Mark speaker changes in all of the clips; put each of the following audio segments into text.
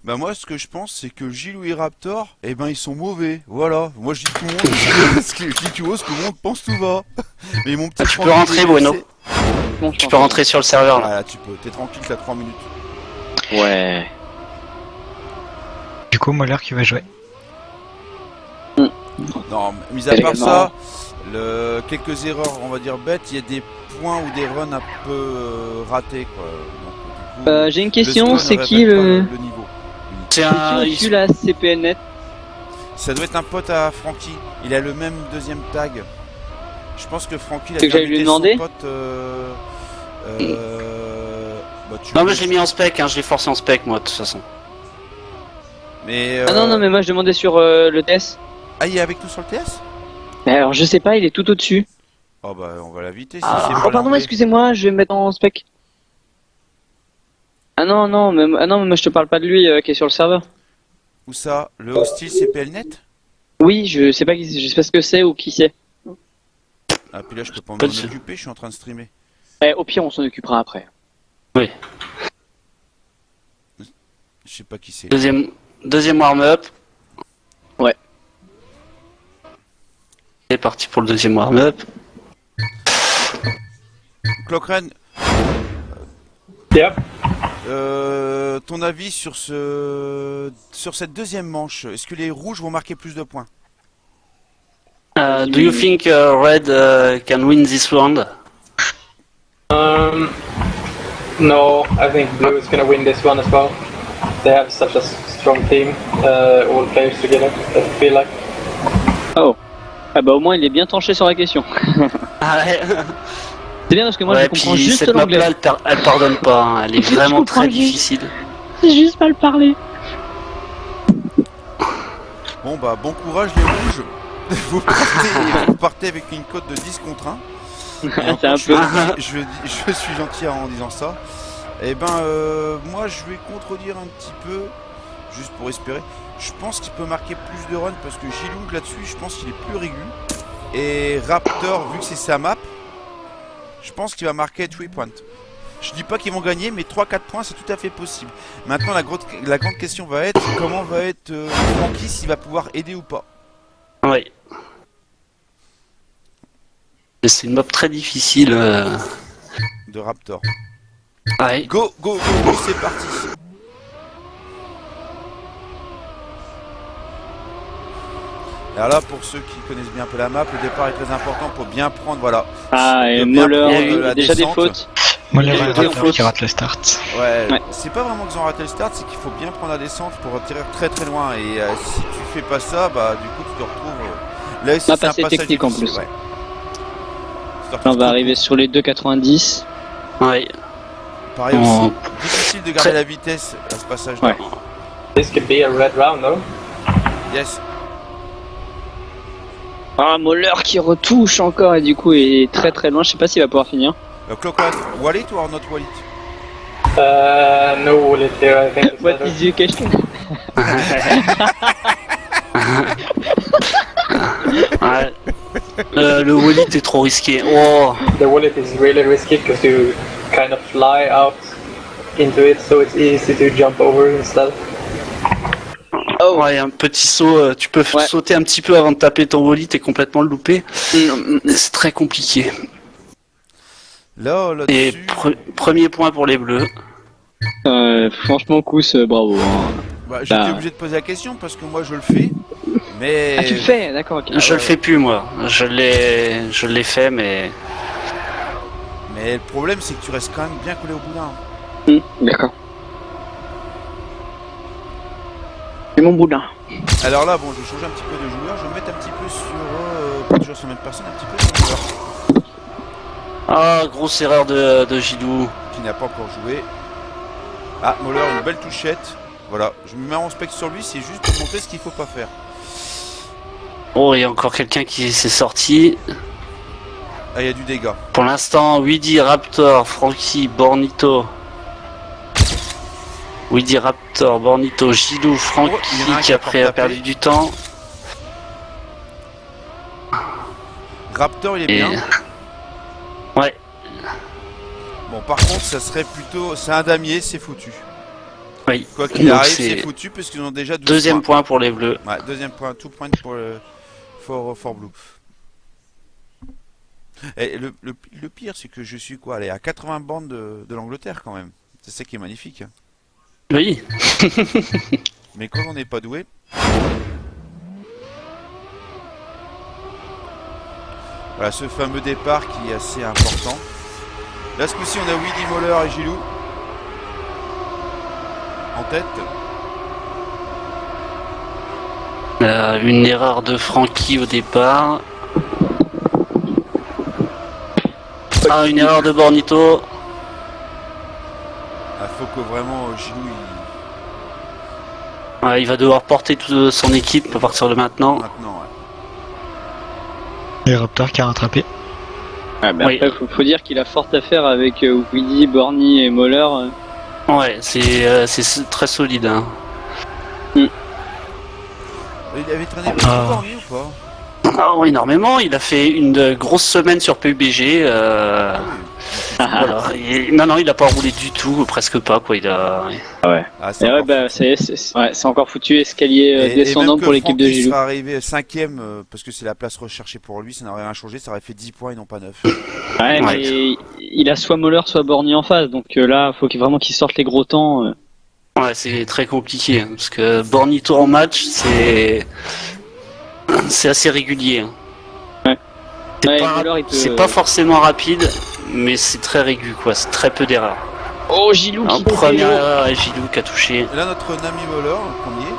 Speaker 1: Bah moi, ce que je pense, c'est que Gilou et Raptor, eh ben ils sont mauvais. Voilà. Moi, je dis tout le monde, je dis tout haut, ce que le monde pense tout va. Mais mon petit
Speaker 2: Tu peux
Speaker 1: Francky
Speaker 2: rentrer,
Speaker 1: DBC
Speaker 2: Bueno.
Speaker 3: Bon, je
Speaker 2: Tu
Speaker 3: pense
Speaker 2: peux
Speaker 3: que-
Speaker 2: rentrer sur le serveur
Speaker 1: Ah
Speaker 2: là.
Speaker 1: là, tu peux. T'es tranquille, t'as 3 minutes.
Speaker 3: Ouais.
Speaker 4: Du coup, Moller qui va jouer.
Speaker 1: Non, mis à
Speaker 3: Elle
Speaker 1: part
Speaker 3: également.
Speaker 1: ça, quelques erreurs, on va dire bêtes, il y a des points ou des runs un peu ratés, quoi. Donc, du coup,
Speaker 3: J'ai une
Speaker 1: le
Speaker 3: question,
Speaker 1: score
Speaker 3: c'est
Speaker 1: ne
Speaker 3: qui
Speaker 1: reflète pas
Speaker 3: le...
Speaker 1: le niveau.
Speaker 2: C'est
Speaker 3: C'est
Speaker 2: un.
Speaker 3: qui au-dessus la CPNet?
Speaker 1: Ça doit être un pote à Francky. Il a le même deuxième tag. Je pense que Francky il a
Speaker 3: C'est que j'allais lui
Speaker 1: invité son
Speaker 3: demander.
Speaker 1: pote. Bah,
Speaker 2: Non, mais je l'ai mis en spec, hein, je l'ai forcé en spec moi de toute façon.
Speaker 1: Mais
Speaker 3: Ah non, non, mais moi je demandais sur le TS.
Speaker 1: Ah, il est avec nous sur le TS?
Speaker 3: Mais alors je sais pas, il est tout au-dessus.
Speaker 1: Oh bah on va l'inviter si
Speaker 3: Ah,
Speaker 1: c'est
Speaker 3: oh,
Speaker 1: pas
Speaker 3: pardon, excusez-moi, je vais me mettre en spec. Ah non, non, mais moi je te parle pas de lui qui est sur le serveur.
Speaker 1: Où ça? Le hostile CPLNet?
Speaker 3: Oui, je sais pas je sais pas ce que c'est ou qui c'est.
Speaker 1: Ah puis là je peux pas m'en
Speaker 2: Pas de souci.
Speaker 1: occuper, je suis en train de streamer.
Speaker 3: Au pire, on s'en occupera après.
Speaker 2: Oui.
Speaker 1: Je sais pas qui c'est.
Speaker 2: Deuxième warm-up.
Speaker 3: Ouais.
Speaker 2: C'est parti pour le deuxième warm-up.
Speaker 1: Clockren,
Speaker 5: Yep.
Speaker 1: ton avis sur cette deuxième manche, est-ce que les rouges vont marquer plus de points?
Speaker 2: Do you think Red can win this round?
Speaker 5: No, I think blue is gonna win this one as well. They have such a strong team, all players together. I feel like.
Speaker 3: Ah bah au moins il est bien tranché sur la question.
Speaker 2: Ah ouais.
Speaker 3: C'est bien parce que moi
Speaker 2: Ouais,
Speaker 3: je comprends
Speaker 2: puis
Speaker 3: juste
Speaker 2: cette
Speaker 3: l'anglais.
Speaker 2: map-là, elle pardonne pas, hein, elle est
Speaker 3: Je
Speaker 2: vraiment
Speaker 3: comprends
Speaker 2: très
Speaker 3: juste.
Speaker 2: difficile.
Speaker 3: C'est juste pas le parler.
Speaker 1: Bon bah bon courage les rouges. Vous partez avec une cote de 10 contre 1. Et encore,
Speaker 3: C'est un peu.
Speaker 1: je suis gentil en disant ça. Et ben moi je vais contredire un petit peu, juste pour espérer. Je pense qu'il peut marquer plus de runs parce que Gilou là-dessus je pense qu'il est plus régu. Et Raptor vu que c'est sa map, je pense qu'il va marquer 3 points. Je dis pas qu'ils vont gagner mais 3-4 points c'est tout à fait possible. Maintenant la grande question va être comment va être Francky, s'il va pouvoir aider ou pas.
Speaker 2: Oui. C'est une map très difficile.
Speaker 1: De Raptor.
Speaker 2: Ouais.
Speaker 1: Go, go, go, go, c'est parti. Alors là, pour ceux qui connaissent bien un peu la map, le départ est très important pour bien prendre, voilà.
Speaker 3: Ah, et
Speaker 1: De bien
Speaker 3: Moller,
Speaker 1: prendre
Speaker 3: il y
Speaker 1: la
Speaker 3: a déjà des
Speaker 1: descente.
Speaker 3: fautes.
Speaker 4: Moller
Speaker 3: Il y a
Speaker 4: et
Speaker 3: des
Speaker 4: Raptor
Speaker 3: fautes.
Speaker 4: qui rate le start.
Speaker 1: Ouais,
Speaker 3: Ouais.
Speaker 1: c'est pas vraiment qu'ils ont raté le start, c'est qu'il faut bien prendre la descente pour tirer très très loin. Et si tu fais pas ça, bah du coup tu te retrouves. Là,
Speaker 3: Pas
Speaker 1: c'est un
Speaker 3: passé
Speaker 1: passage
Speaker 3: technique en
Speaker 1: difficile,
Speaker 3: plus.
Speaker 1: ouais. Tu te
Speaker 3: Là, on
Speaker 1: retrouves
Speaker 3: va
Speaker 1: tout
Speaker 3: arriver sur les 2,90.
Speaker 2: Ouais.
Speaker 1: pareil
Speaker 2: Oh.
Speaker 1: aussi. Difficile de garder la vitesse à ce passage-là.
Speaker 3: Ouais.
Speaker 5: This could be a red round, though.
Speaker 1: Yes.
Speaker 3: Ah, Moller qui retouche encore et du coup est très très loin. Je sais pas s'il va pouvoir finir.
Speaker 1: Clockwan, wallet or not wallet?
Speaker 5: No wallet here, I think. it's
Speaker 3: What
Speaker 5: better.
Speaker 3: is your question?
Speaker 2: Ouais. Le wallet est trop risqué. Oh.
Speaker 5: The wallet is really risky because you kind of fly out into it, so it's easy to jump over instead.
Speaker 3: Oh.
Speaker 2: Ouais, un petit saut, tu peux
Speaker 3: Ouais.
Speaker 2: sauter un petit peu avant de taper ton wallet, t'es complètement loupé. C'est très compliqué.
Speaker 1: Là,
Speaker 2: Et
Speaker 1: là-dessus.
Speaker 2: premier point pour les bleus.
Speaker 3: Franchement, Kous, bravo. hein.
Speaker 1: Bah, j'étais
Speaker 3: Bah.
Speaker 1: obligé de poser la question parce que moi je le fais. Mais.
Speaker 3: Ah, tu le fais, d'accord, ok.
Speaker 2: Je le fais plus moi. Je l'ai fait mais
Speaker 1: Mais le problème c'est que tu restes quand même bien collé au boudin.
Speaker 3: D'accord. C'est mon boudin.
Speaker 1: Alors là, bon, je vais changer un petit peu de joueur. Je vais me mettre un petit peu sur. Pas toujours sur la même personne, un petit peu sur joueur
Speaker 2: ah grosse erreur de Gidou.
Speaker 1: qui n'a pas encore joué. Ah, Moller, une belle touchette. Voilà, je me mets en spec sur lui, c'est juste pour montrer ce qu'il faut pas faire.
Speaker 2: Oh, il y a encore quelqu'un qui s'est sorti.
Speaker 1: Ah, il y a du dégât.
Speaker 2: Pour l'instant, Weedy, Raptor, Frankie, Bornito. Weedy, Raptor, Bornito, Gidou,
Speaker 1: Oh,
Speaker 2: Frankie
Speaker 1: il y en a un
Speaker 2: qui
Speaker 1: qui a
Speaker 2: après a
Speaker 1: tapé.
Speaker 2: perdu du temps.
Speaker 1: Raptor, il est
Speaker 2: Et...
Speaker 1: bien.
Speaker 2: Ouais.
Speaker 1: Bon, par contre, ça serait plutôt. C'est un damier, c'est foutu.
Speaker 2: Oui.
Speaker 1: Quoi qu'il
Speaker 2: Donc,
Speaker 1: arrive,
Speaker 2: c'est
Speaker 1: c'est foutu parce qu'ils ont déjà 12
Speaker 2: deuxième
Speaker 1: points.
Speaker 2: point pour les Bleus.
Speaker 1: Ouais, deuxième point, tout point pour le for Blue. Et le pire, c'est que je suis quoi, allez, à 80 bandes de l'Angleterre quand même. C'est ça qui est magnifique.
Speaker 2: Oui.
Speaker 1: Mais quand on n'est pas doué. Voilà ce fameux départ qui est assez important. Là, ce coup-ci, on a Willy Moller et Gilou en tête.
Speaker 2: Une erreur de Francky au départ. Ah, une erreur de Bornito.
Speaker 1: Il faut que vraiment Gilou
Speaker 2: Ouais, il va devoir porter toute son équipe à partir de maintenant.
Speaker 1: maintenant. Ouais.
Speaker 4: Et Raptor qui a rattrapé.
Speaker 3: Ah, mais
Speaker 2: Oui.
Speaker 3: après, faut dire qu'il a fort à faire avec Willy, Borny et Moller.
Speaker 2: Ouais, c'est très solide. Hein.
Speaker 1: Il avait traîné beaucoup
Speaker 4: Ah.
Speaker 1: Borny ou pas?
Speaker 2: Ah, énormément. Il a fait une grosse semaine sur PUBG.
Speaker 1: Ah oui.
Speaker 2: Voilà. Non, il a pas roulé du tout, presque pas quoi. Il a.
Speaker 1: Ah, c'est
Speaker 3: Et ouais,
Speaker 1: encore
Speaker 3: bah, c'est encore foutu, escalier
Speaker 1: Et
Speaker 3: descendant
Speaker 1: même que
Speaker 3: pour l'équipe de
Speaker 1: Francky
Speaker 3: Gilou.
Speaker 1: serait arrivé 5ème parce que c'est la place recherchée pour lui, ça n'aurait rien changé, ça aurait fait 10 points et non pas 9.
Speaker 3: Ouais, mais il a soit Moller, soit Borny en face, donc là, faut vraiment qu'il sorte les gros temps.
Speaker 2: Ouais, c'est très compliqué hein, parce que Bornito en match, c'est assez régulier. Hein.
Speaker 3: Ouais.
Speaker 2: C'est
Speaker 3: Ouais,
Speaker 2: pas,
Speaker 3: Moller, il peut-
Speaker 2: c'est pas forcément rapide, mais c'est très régulier quoi. C'est très peu d'erreurs.
Speaker 3: Oh, Gilou
Speaker 2: En
Speaker 3: qui
Speaker 2: première erreur, Gilou qui a touché.
Speaker 1: Et là, notre Nami Moller, le premier.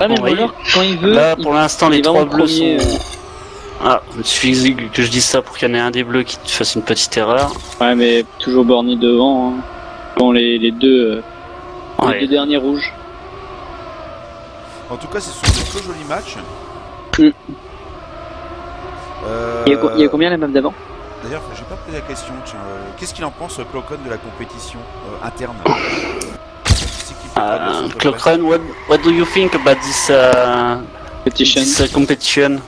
Speaker 3: Ah, mais
Speaker 2: Oui.
Speaker 3: Moller, quand il veut.
Speaker 2: Là, pour l'instant,
Speaker 3: il
Speaker 2: les
Speaker 3: est
Speaker 2: trois
Speaker 3: vraiment
Speaker 2: bleus
Speaker 3: premier,
Speaker 2: sont. Ah, il suffit que je dise ça pour qu'il y en ait un des bleus qui fasse une petite erreur.
Speaker 3: Ouais, mais toujours Borny devant. Hein. Dans les deux
Speaker 2: Ouais.
Speaker 3: derniers rouges.
Speaker 1: En tout cas, ce sont de très jolis matchs.
Speaker 3: Mm.
Speaker 1: Euh,
Speaker 3: Il y a combien la map d'avant?
Speaker 1: D'ailleurs, j'ai pas posé la question. Tiens, qu'est-ce qu'il en pense, Clocon, de la compétition interne? C'est qui peut pas dire ça, à peu près
Speaker 2: Clockrun, what do you think about this
Speaker 3: Petition.
Speaker 2: competition?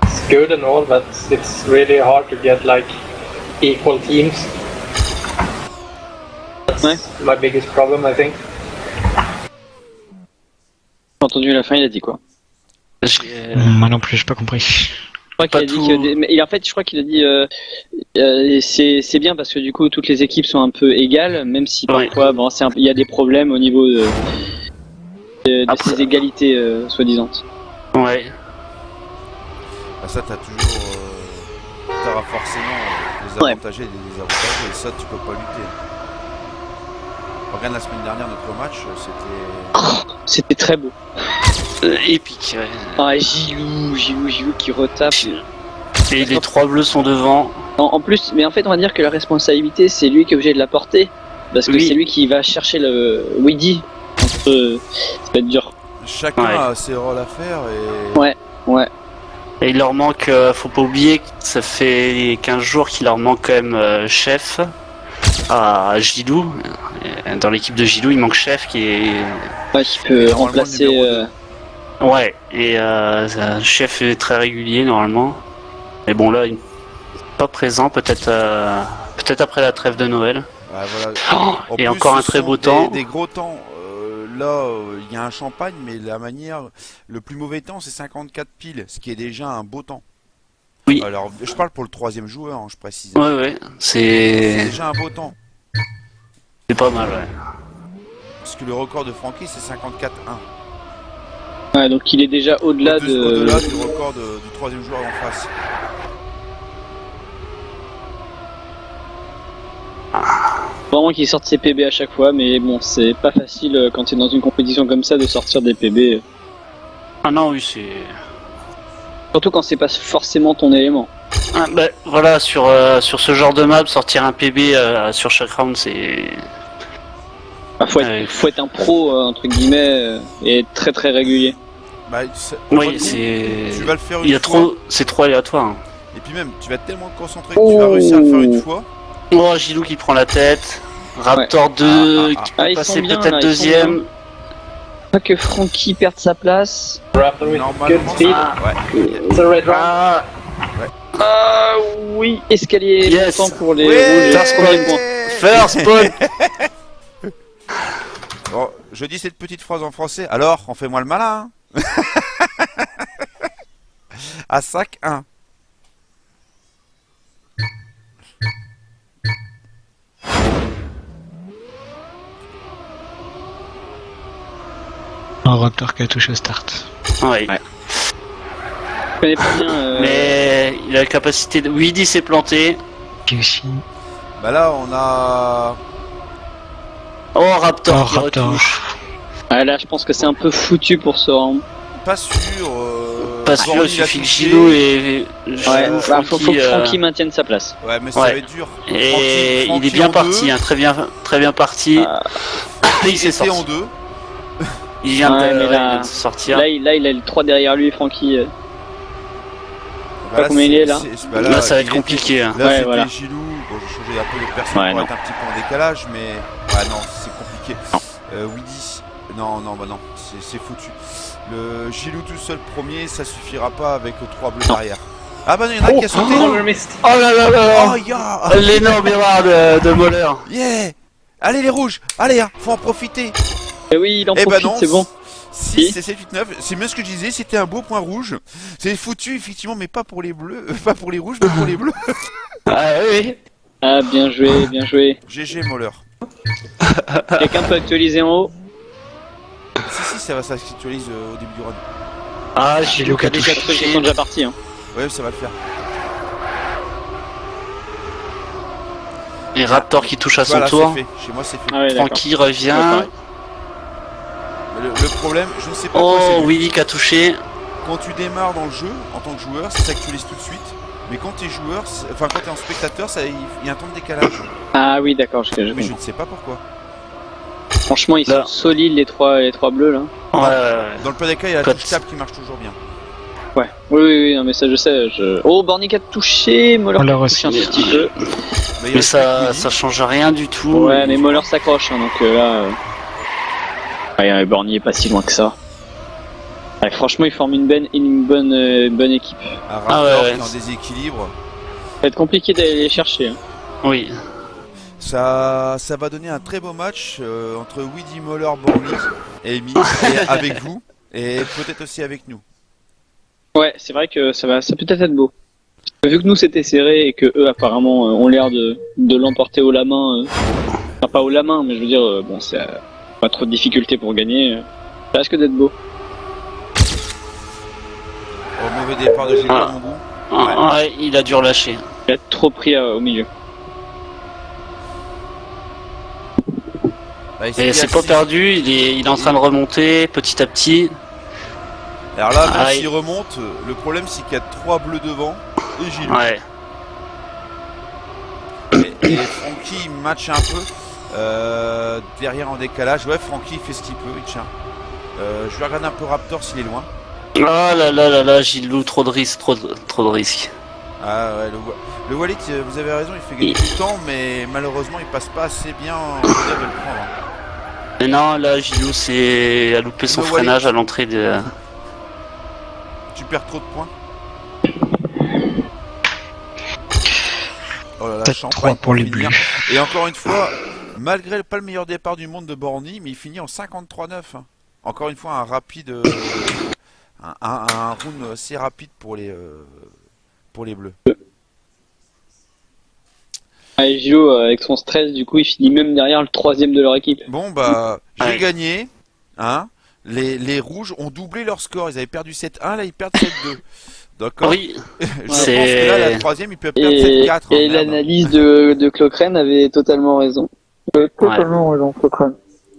Speaker 5: It's good and all, but it's really hard to get like equal teams. That's
Speaker 3: Ouais.
Speaker 5: my biggest problem, I think.
Speaker 3: J'ai entendu la fin, il a dit quoi?
Speaker 4: Moi non plus, j'ai pas compris.
Speaker 3: Je crois qu'il
Speaker 2: Pas
Speaker 3: a dit
Speaker 2: tout.
Speaker 3: mais en fait, je crois qu'il a dit c'est bien parce que du coup toutes les équipes sont un peu égales, même si
Speaker 2: Ouais.
Speaker 3: parfois bon, il y a des problèmes au niveau de
Speaker 2: Après-
Speaker 3: ces égalités soi-disant.
Speaker 2: Ouais.
Speaker 1: Bah, ça, t'as toujours. T'auras forcément les
Speaker 3: Ouais.
Speaker 1: avantagés et les désavantagés, et ça, tu peux pas lutter. Regarde la semaine dernière, notre match, c'était.
Speaker 3: C'était très beau.
Speaker 2: Épique. Ouais.
Speaker 3: Ah, Gilou qui retape.
Speaker 2: Et les trois bleus sont devant.
Speaker 3: En plus, mais en fait, on va dire que la responsabilité, c'est lui qui est obligé de la porter. Parce que
Speaker 2: Oui.
Speaker 3: c'est lui qui va chercher le Weedy. Ça va être dur.
Speaker 1: Chacun
Speaker 2: Ouais.
Speaker 1: a ses rôles à faire et.
Speaker 3: Ouais.
Speaker 2: Et il leur manque, faut pas oublier que ça fait 15 jours qu'il leur manque quand même Chef à Gilou. Dans l'équipe de Gilou, il manque Chef qui est.
Speaker 3: Ouais, qui
Speaker 1: Et
Speaker 3: peut
Speaker 1: normalement,
Speaker 3: remplacer.
Speaker 1: le numéro deux.
Speaker 2: Ouais, et Chef est très régulier normalement. Mais bon, là, il n'est pas présent, peut-être après la trêve de Noël.
Speaker 1: Ouais, voilà. En
Speaker 2: Et
Speaker 1: plus,
Speaker 2: encore un
Speaker 1: ce
Speaker 2: très
Speaker 1: sont
Speaker 2: beau temps.
Speaker 1: Des gros temps. Là, il y a un champagne, mais la manière. Le plus mauvais temps, c'est 54 piles, ce qui est déjà un beau temps.
Speaker 2: Oui.
Speaker 1: Alors, je parle pour le troisième joueur, hein, je précise.
Speaker 2: Ouais,
Speaker 1: C'est
Speaker 2: c'est
Speaker 1: déjà un beau temps.
Speaker 2: pas mal, ouais.
Speaker 1: Parce que le record de Francky, c'est 54-1.
Speaker 3: Ouais, donc il est déjà au-delà de.
Speaker 1: Au-delà du record du troisième joueur en face.
Speaker 3: Vraiment qu'il sorte ses PB à chaque fois, mais bon, c'est pas facile quand tu es dans une compétition comme ça de sortir des PB.
Speaker 2: Ah non, oui, c'est.
Speaker 3: Surtout quand c'est pas forcément ton élément.
Speaker 2: Ah, bah, voilà, sur ce genre de map, sortir un PB sur chaque round, c'est.
Speaker 3: Bah,
Speaker 2: Ouais.
Speaker 3: faut être un pro, entre guillemets, et être très très régulier.
Speaker 1: Bah,
Speaker 2: Oui, c'est.
Speaker 1: Tu vas le faire une
Speaker 2: Il y a
Speaker 1: fois.
Speaker 2: trop. C'est trop aléatoire. Hein.
Speaker 1: Et puis même, tu vas tellement te concentrer que tu vas réussir à le faire une fois.
Speaker 2: Oh, Gilou qui prend la tête. Raptor 2
Speaker 1: Ah,
Speaker 2: qui
Speaker 3: ah,
Speaker 2: peut
Speaker 3: ils
Speaker 2: passer
Speaker 3: sont bien,
Speaker 2: peut-être
Speaker 3: là, ils sont
Speaker 2: deuxième.
Speaker 3: Pas que Francky perde sa place.
Speaker 5: Raptor with good
Speaker 1: Normalement,
Speaker 5: speed.
Speaker 1: ouais.
Speaker 5: It's a red round.
Speaker 2: Ah,
Speaker 3: Ah oui, escalier
Speaker 2: Yes.
Speaker 3: longtemps pour les
Speaker 1: Ouais,
Speaker 3: rouges.
Speaker 2: First
Speaker 3: Premier
Speaker 2: point.
Speaker 3: point.
Speaker 2: First point.
Speaker 1: Bon, je dis cette petite phrase en français. Alors, on fait moi le malin. Hein. À 5-1.
Speaker 4: Un Raptor qui a touché au start.
Speaker 2: Ouais.
Speaker 3: Je connais pas bien.
Speaker 2: Mais il a la capacité de... Weedy s'est planté.
Speaker 4: Qui aussi.
Speaker 1: Bah là, on a...
Speaker 2: Oh, Raptor
Speaker 4: Oh,
Speaker 2: qui
Speaker 4: Raptor.
Speaker 2: retouche.
Speaker 3: Ah, là, je pense que c'est un peu foutu pour ce round.
Speaker 1: Pas sûr.
Speaker 2: Pas sûr,
Speaker 1: Borny
Speaker 2: il
Speaker 1: l'a
Speaker 2: suffit que
Speaker 1: touché.
Speaker 2: Gilou et...
Speaker 3: Ouais, bah, faut que Francky maintienne sa place.
Speaker 1: Ouais, mais ça
Speaker 2: Ouais.
Speaker 1: va être dur.
Speaker 2: Et
Speaker 1: Francky
Speaker 2: il est bien
Speaker 1: en
Speaker 2: parti,
Speaker 1: deux.
Speaker 2: hein, très bien parti. Il s'est
Speaker 1: Était en
Speaker 2: sorti.
Speaker 1: 2.
Speaker 2: Il vient
Speaker 3: Ouais,
Speaker 2: de,
Speaker 3: mais
Speaker 2: ouais,
Speaker 3: là-
Speaker 2: il vient de sortir.
Speaker 3: Là, il a les 3 derrière lui, Francky.
Speaker 1: Bah
Speaker 3: combien il est, là
Speaker 1: bah
Speaker 2: Là, ça va
Speaker 1: il
Speaker 2: être
Speaker 1: était-
Speaker 2: compliqué. Hein.
Speaker 1: Là,
Speaker 3: Ouais,
Speaker 1: c'était
Speaker 3: voilà.
Speaker 1: Gilou. Bon, j'ai changé un peu de personne
Speaker 3: Ouais,
Speaker 1: pour
Speaker 3: non.
Speaker 1: être un petit peu en décalage, mais... Ouais, non, c'est compliqué. Weedy... Non, bah non, c'est foutu. Le Gilou tout seul premier, ça suffira pas avec 3 bleus derrière. Ah bah non, il y en a un qui a sauté.
Speaker 5: Moller missed.
Speaker 2: Oh là là là
Speaker 1: Oh,
Speaker 2: là.
Speaker 1: yeah.
Speaker 2: L'énorme erreur de Moller.
Speaker 1: Yeah. Allez les rouges, allez, hein, faut en profiter.
Speaker 3: Eh oui, il en
Speaker 1: Eh ben
Speaker 3: profite,
Speaker 1: non,
Speaker 3: c'est bon.
Speaker 1: 6, c'est 7, 8, 9. C'est bien ce que je disais, c'était un beau point rouge. C'est foutu, effectivement, mais pas pour les bleus. Pas pour les rouges, mais pour les bleus.
Speaker 2: Ah oui.
Speaker 3: Ah, bien joué, bien joué.
Speaker 1: GG Moller.
Speaker 3: Quelqu'un peut actualiser en haut?
Speaker 1: Si, ça va s'actualise au début du run.
Speaker 2: Ah,
Speaker 4: Gilou
Speaker 2: Gilou qui a déjà
Speaker 3: Ils
Speaker 2: touché.
Speaker 3: sont déjà partis. Hein.
Speaker 1: Ouais, ça va le faire.
Speaker 2: Et Raptor qui touche à son
Speaker 1: Voilà,
Speaker 2: tour.
Speaker 1: c'est fait. Chez moi, c'est fait.
Speaker 3: Ah ouais, d'accord.
Speaker 2: Francky revient.
Speaker 3: Ouais, pareil.
Speaker 1: Mais le problème, je ne sais pas quoi
Speaker 2: Oh,
Speaker 1: c'est.
Speaker 2: Willy qui a touché.
Speaker 1: Quand tu démarres dans le jeu, en tant que joueur, ça s'actualise tout de suite. Mais quand t'es joueur, enfin quand t'es en spectateur, il y a un temps de décalage.
Speaker 3: Ah oui, d'accord, je
Speaker 1: Mais je
Speaker 3: comprends.
Speaker 1: ne sais pas pourquoi.
Speaker 3: Franchement, ils
Speaker 2: Là.
Speaker 3: sont solides les trois bleus là.
Speaker 2: Ouais.
Speaker 1: Dans le pire des cas, il y a la
Speaker 2: Cote.
Speaker 1: touche tap qui marche toujours bien.
Speaker 3: Ouais. Oui, non, mais ça je sais. Oh, Bornick a touché, Moller
Speaker 4: Moller
Speaker 3: a
Speaker 4: aussi.
Speaker 3: touché un tout petit peu.
Speaker 1: Mais, il
Speaker 2: Mais
Speaker 1: reste
Speaker 2: ça
Speaker 1: Weedy.
Speaker 2: change rien du tout.
Speaker 3: Ouais, mais Moller s'accroche, hein, donc là. Ouais, Borny est pas si loin que ça. Ouais, franchement, ils forment une bonne équipe.
Speaker 1: Un
Speaker 2: Ah
Speaker 1: Raptor
Speaker 2: ouais,
Speaker 1: qui est
Speaker 2: ouais.
Speaker 1: en déséquilibre.
Speaker 3: Ça va être compliqué d'aller les chercher. Hein.
Speaker 2: Oui.
Speaker 1: Ça va donner un très beau match entre Weedy, Moller, Borny et Amy, et avec vous, et peut-être aussi avec nous.
Speaker 3: Ouais, c'est vrai que ça peut être beau. Vu que nous c'était serré et que eux apparemment ont l'air de l'emporter haut la main, enfin pas haut la main, mais je veux dire, bon, c'est pas trop de difficultés pour gagner. Ça risque d'être beau.
Speaker 1: Au mauvais départ de Gilles,
Speaker 2: Ah.
Speaker 1: mon goût.
Speaker 2: Ouais, il a dû relâcher.
Speaker 3: Il a trop pris au milieu.
Speaker 1: Bah, il s'est
Speaker 2: Et
Speaker 1: mis
Speaker 2: c'est
Speaker 1: à
Speaker 2: pas
Speaker 1: six.
Speaker 2: perdu, il est en train de remonter petit à petit.
Speaker 1: Alors là, même
Speaker 2: Ah,
Speaker 1: s'il remonte, le problème c'est qu'il y a 3 bleus devant et Gilles.
Speaker 2: Ouais.
Speaker 1: Et Francky il match un peu derrière en décalage. Ouais, Francky il fait ce qu'il peut, il tient. Je vais regarder un peu Raptor s'il est loin.
Speaker 2: Oh là là là là, Gilou, trop de risques, trop de risques.
Speaker 1: Ah ouais, le Walid, vous avez raison, il fait gagner du temps, mais malheureusement il passe pas assez bien on va dire, de le prendre. Hein.
Speaker 2: Mais non, là, Gilou a loupé son
Speaker 1: Le
Speaker 2: freinage à l'entrée de...
Speaker 1: Tu perds trop de points. Oh là là,
Speaker 4: Peut-être
Speaker 1: champagne
Speaker 4: 3 pour les
Speaker 1: finir.
Speaker 4: bleus.
Speaker 1: Et encore une fois, malgré pas le meilleur départ du monde de Borny, mais il finit en 53-9. hein. Encore une fois, un rapide, un round assez rapide pour les bleus.
Speaker 3: Et Gilo, avec son stress, du coup, il finit même derrière le 3ème de leur équipe.
Speaker 1: Bon bah, j'ai
Speaker 2: Ouais.
Speaker 1: gagné. Hein. Les rouges ont doublé leur score. Ils avaient perdu 7-1, là ils perdent 7-2. D'accord.
Speaker 2: Oui,
Speaker 1: Je pense
Speaker 2: c'est-
Speaker 1: que là, la troisième, ils peuvent perdre
Speaker 3: Et
Speaker 1: 7-4. hein,
Speaker 3: et
Speaker 1: merde.
Speaker 3: l'analyse de Clochrane avait totalement raison. Totalement raison, Clochrane.